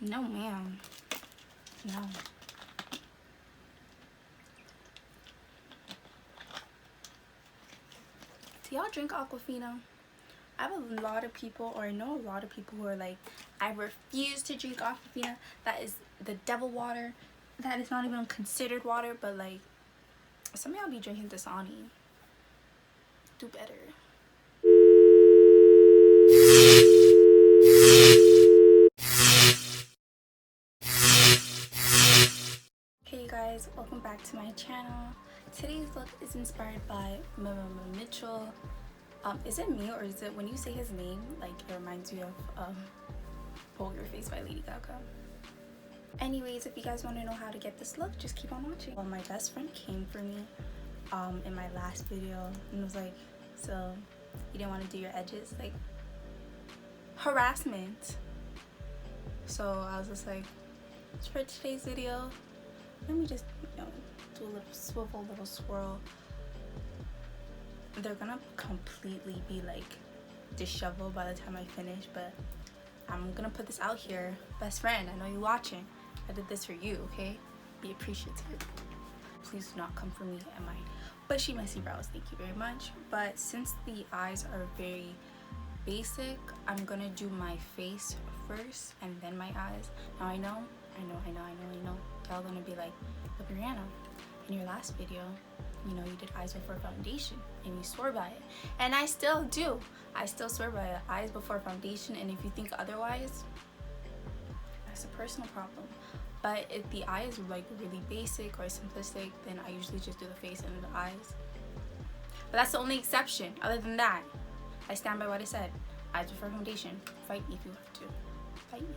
No, ma'am. No. Do y'all drink Aquafina? I have a lot of people, or I know a lot of people who are like, I refuse to drink Aquafina. That is the devil water. That is not even considered water, but like, some of y'all be drinking Dasani. Do better. Hey you guys, welcome back to my channel. Today's look is inspired by Mitchell. Is it me, or is it when you say his name, like it reminds you of Poker Face by Lady Gaga? Anyways, if you guys want to know how to get this look, just keep on watching. Well, my best friend came for me in my last video and was like, so you didn't want to do your edges? Like, harassment. So I was just like, for today's video, let me just, you know, do a little swivel, little swirl. They're gonna completely be like disheveled by the time I finish, but I'm gonna put this out here. Best friend, I know you're watching. I did this for you, okay? Be appreciative. Please do not come for me and my bushy, messy brows. Thank you very much. But since the eyes are very basic, I'm gonna do my face first and then my eyes. Now I know. Y'all gonna be like, but Brianna, in your last video, you know, you did eyes before foundation and you swore by it. And I still do. I still swear by it. Eyes before foundation, and if you think otherwise, that's a personal problem. But if the eye is like really basic or simplistic, then I usually just do the face and the eyes. But that's the only exception. Other than that, I stand by what I said. Eyes before foundation. Fight me if you have to. Fight me.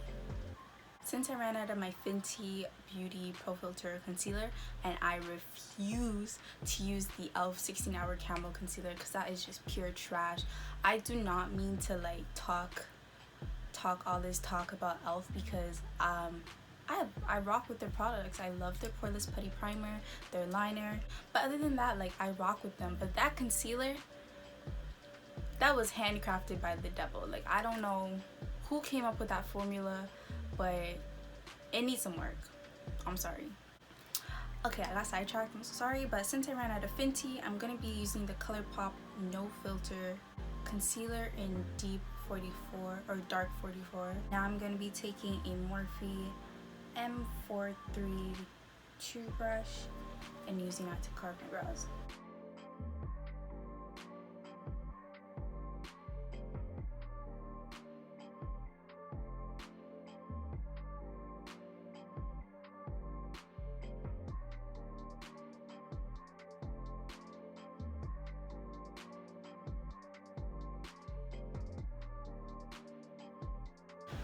Since I ran out of my Fenty Beauty Pro Filter Concealer, and I refuse to use the e.l.f. 16-Hour Camo Concealer because that is just pure trash. I do not mean to like talk all this talk about e.l.f. because I rock with their products. I love their Poreless Putty Primer, their liner. But other than that, like, I rock with them. But that concealer, that was handcrafted by the devil. Like, I don't know who came up with that formula, but it needs some work. I'm sorry. Okay, I got sidetracked. I'm so sorry. But since I ran out of Fenty, I'm going to be using the Colourpop No Filter Concealer in Deep 44 or Dark 44. Now I'm going to be taking a Morphe M432 brush and using that to carve my brows.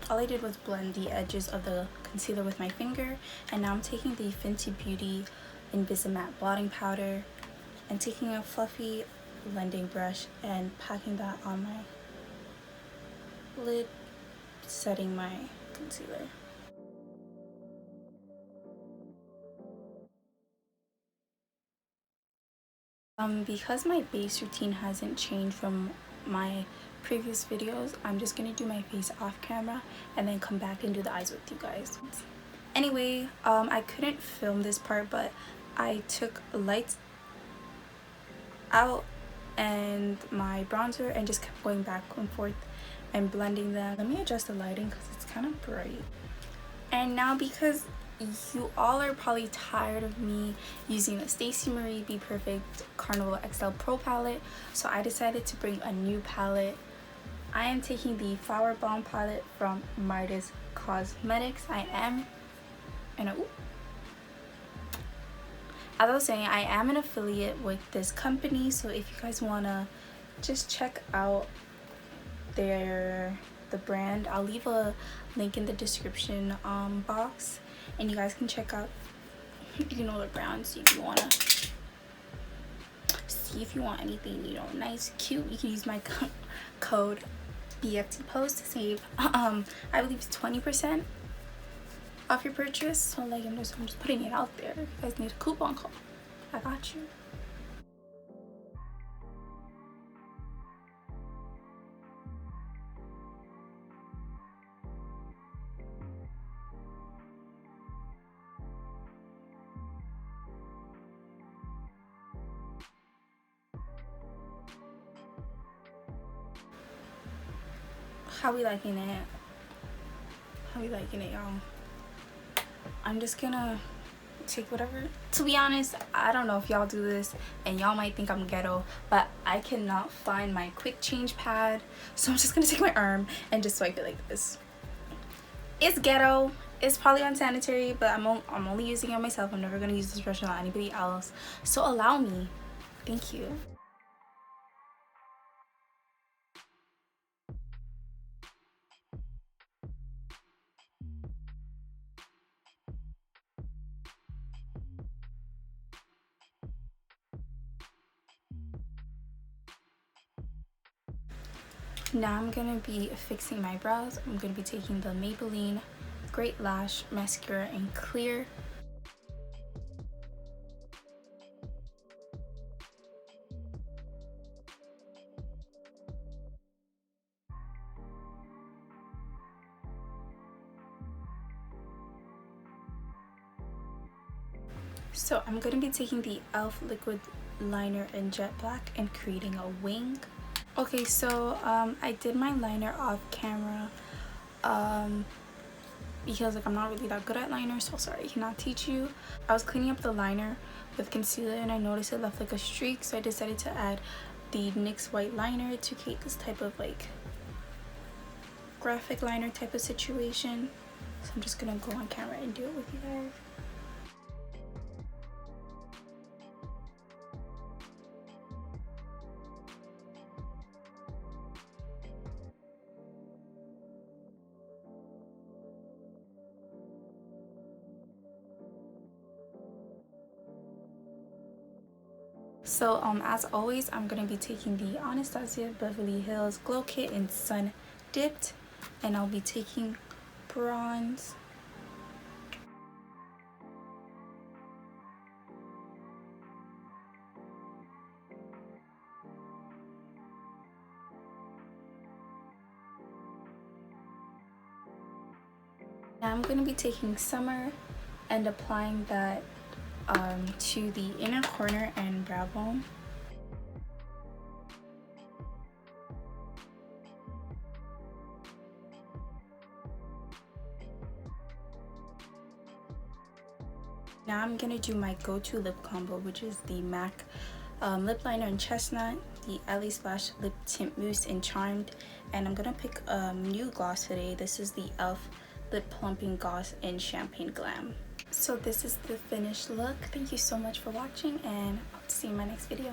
All I did was blend the edges of the concealer with my finger, and now I'm taking the Fenty Beauty Invisimatte blotting powder and taking a fluffy blending brush and packing that on my lid, setting my concealer. Because my base routine hasn't changed from my previous videos, I'm just gonna do my face off camera and then come back and do the eyes with you guys. Anyway, I couldn't film this part, but I took lights out and my bronzer and just kept going back and forth and blending them. Let me adjust the lighting because it's kind of bright. And now, because you all are probably tired of me using the Stacey Bperfect Carnival XL Pro palette, so I decided to bring a new palette. I am taking the Flower Bomb palette from Midas Cosmetics. As I was saying, I am an affiliate with this company, so if you guys want to just check out the brand, I'll leave a link in the description box, and you guys can check out, you know, the brand. See if you want to see if you want anything, you know, nice, cute. You can use my code BFT post to save I believe it's 20% off your purchase. So like, I'm just putting it out there. If you guys need a coupon code, I got you. How we liking it? How we liking it, y'all? I'm just gonna take whatever. To be honest, I don't know if y'all do this and y'all might think I'm ghetto, but I cannot find my quick change pad, so I'm just gonna take my arm and just swipe it like this. It's ghetto, it's probably unsanitary, but I'm only using it on myself. I'm never gonna use this brush on anybody else, so allow me. Thank you. Now I'm gonna be fixing my brows. I'm gonna be taking the Maybelline Great Lash Mascara in Clear. So I'm gonna be taking the e.l.f. liquid liner in Jet Black and creating a wing. Okay, so I did my liner off camera because like I'm not really that good at liner, so sorry, I cannot teach you. I was cleaning up the liner with concealer and I noticed it left like a streak, so I decided to add the NYX white liner to create this type of like graphic liner type of situation. So I'm just gonna go on camera and do it with you guys. So as always, I'm gonna be taking the Anastasia Beverly Hills Glow Kit in Sun Dipped, and I'll be taking bronze. Now I'm gonna be taking Summer and applying that to the inner corner and brow bone. Now I'm gonna do my go-to lip combo, which is the MAC lip liner in Chestnut, the LaSplash lip tint mousse in Charmed, and I'm gonna pick a new gloss today. This is the e.l.f. lip plumping gloss in Champagne Glam. So this is the finished look. Thank you so much for watching, and I'll see you in my next video.